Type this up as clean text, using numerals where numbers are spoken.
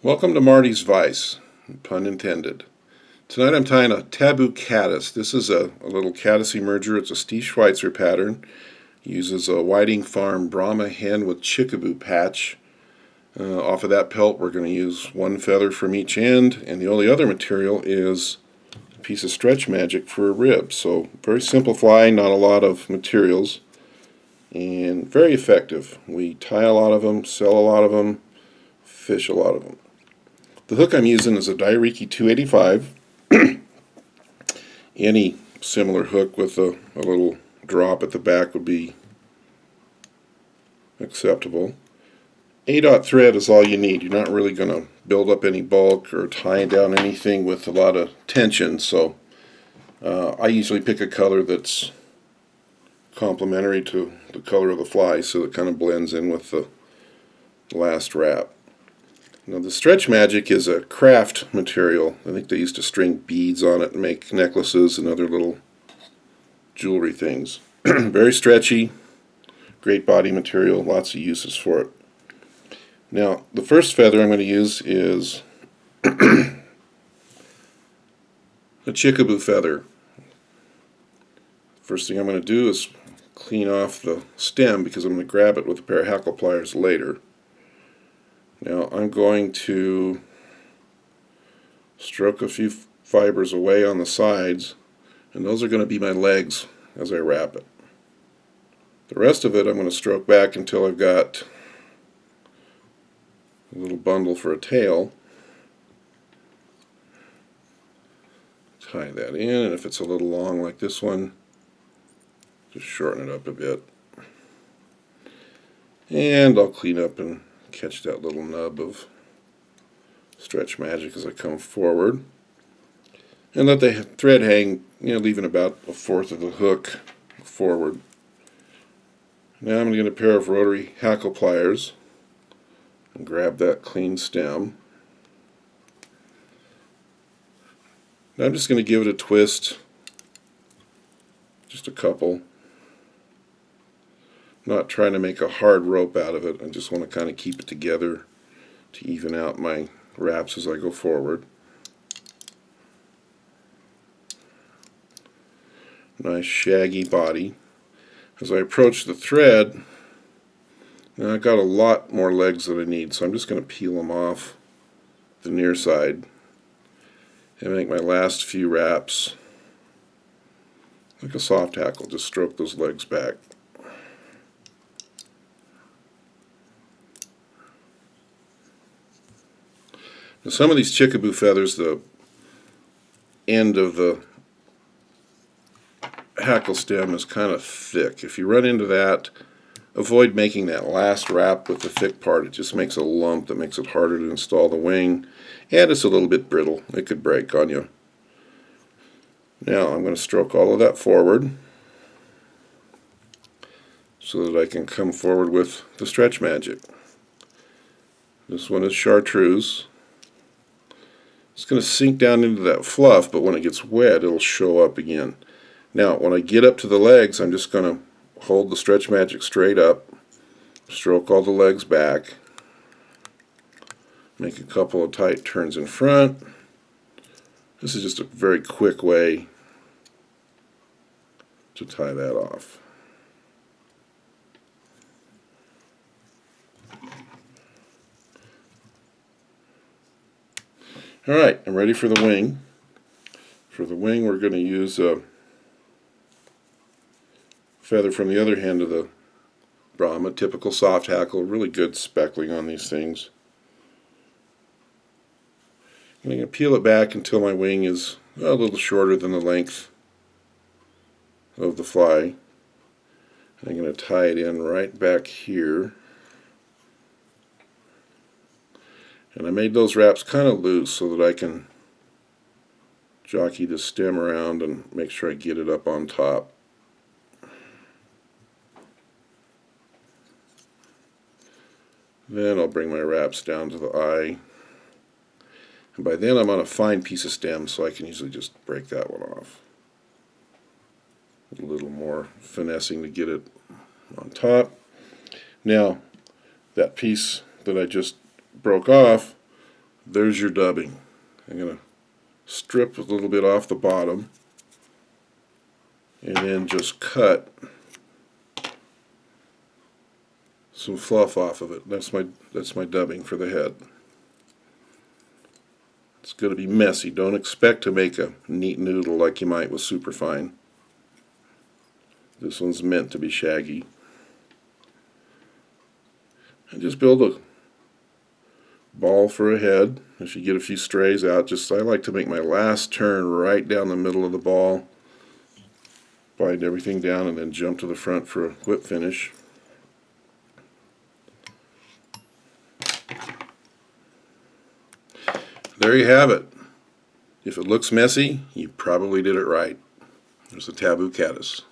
Welcome to Marty's Vice, pun intended. Tonight I'm tying a Tabou Caddis. This is a little caddis emerger. It's a Steve Schweitzer pattern. Uses a Whiting Brahma Hen with Chickabou patch. Off of that pelt we're going to use one feather from each end, and the only other material is a piece of stretch magic for a rib. So very simple fly, not a lot of materials, and very effective. We tie a lot of them, sell a lot of them, fish a lot of them. The hook I'm using is a DaiRiki 285. Any similar hook with a little drop at the back would be acceptable. A-dot thread is all you need. You're not really going to build up any bulk or tie down anything with a lot of tension, so I usually pick a color that's complementary to the color of the fly so it kind of blends in with the last wrap. Now the stretch magic is a craft material. I think they used to string beads on it and make necklaces and other little jewelry things. Very stretchy, great body material, lots of uses for it. Now the first feather I'm going to use is a Chickabou feather. First thing I'm going to do is clean off the stem because I'm going to grab it with a pair of hackle pliers later. Now I'm going to stroke a few fibers away on the sides, and those are going to be my legs as I wrap it. The rest of it I'm going to stroke back until I've got a little bundle for a tail. Tie that in, and if it's a little long like this one, just shorten it up a bit. And I'll clean up and catch that little nub of stretch magic as I come forward, and let the thread hang, leaving about a fourth of the hook forward. Now I'm going to get a pair of rotary hackle pliers and grab that clean stem. Now I'm just going to give it a twist, just a couple. Not trying to make a hard rope out of it. I just want to kind of keep it together to even out my wraps as I go forward. Nice shaggy body. As I approach the thread, now I've got a lot more legs than I need, so I'm just going to peel them off the near side and make my last few wraps like a soft hackle. Just stroke those legs back. Now some of these Chickabou feathers, the end of the hackle stem is kind of thick. If you run into that, avoid making that last wrap with the thick part. It just makes a lump that makes it harder to install the wing, and it's a little bit brittle. It could break on you. Now I'm going to stroke all of that forward so that I can come forward with the stretch magic. This one is Chartreuse. It's going to sink down into that fluff, but when it gets wet it'll show up again. Now when I get up to the legs, I'm just going to hold the stretch magic straight up, stroke all the legs back, make a couple of tight turns in front. This is just a very quick way to tie that off. Alright, I'm ready for the wing. For the wing we're going to use a feather from the other hand of the Brahma, typical soft hackle, really good speckling on these things. I'm going to peel it back until my wing is a little shorter than the length of the fly. I'm going to tie it in right back here. And I made those wraps kind of loose so that I can jockey the stem around and make sure I get it up on top. Then I'll bring my wraps down to the eye. And by then I'm on a fine piece of stem, so I can usually just break that one off. A little more finessing to get it on top. Now, that piece that I just broke off, there's your dubbing. I'm going to strip a little bit off the bottom and then just cut some fluff off of it. That's my dubbing for the head. It's going to be messy. Don't expect to make a neat noodle like you might with superfine. This one's meant to be shaggy. And just build a ball for a head. If you get a few strays out, I like to make my last turn right down the middle of the ball, bind everything down, and then jump to the front for a whip finish. There you have it. If it looks messy, you probably did it right. There's a Tabou Caddis.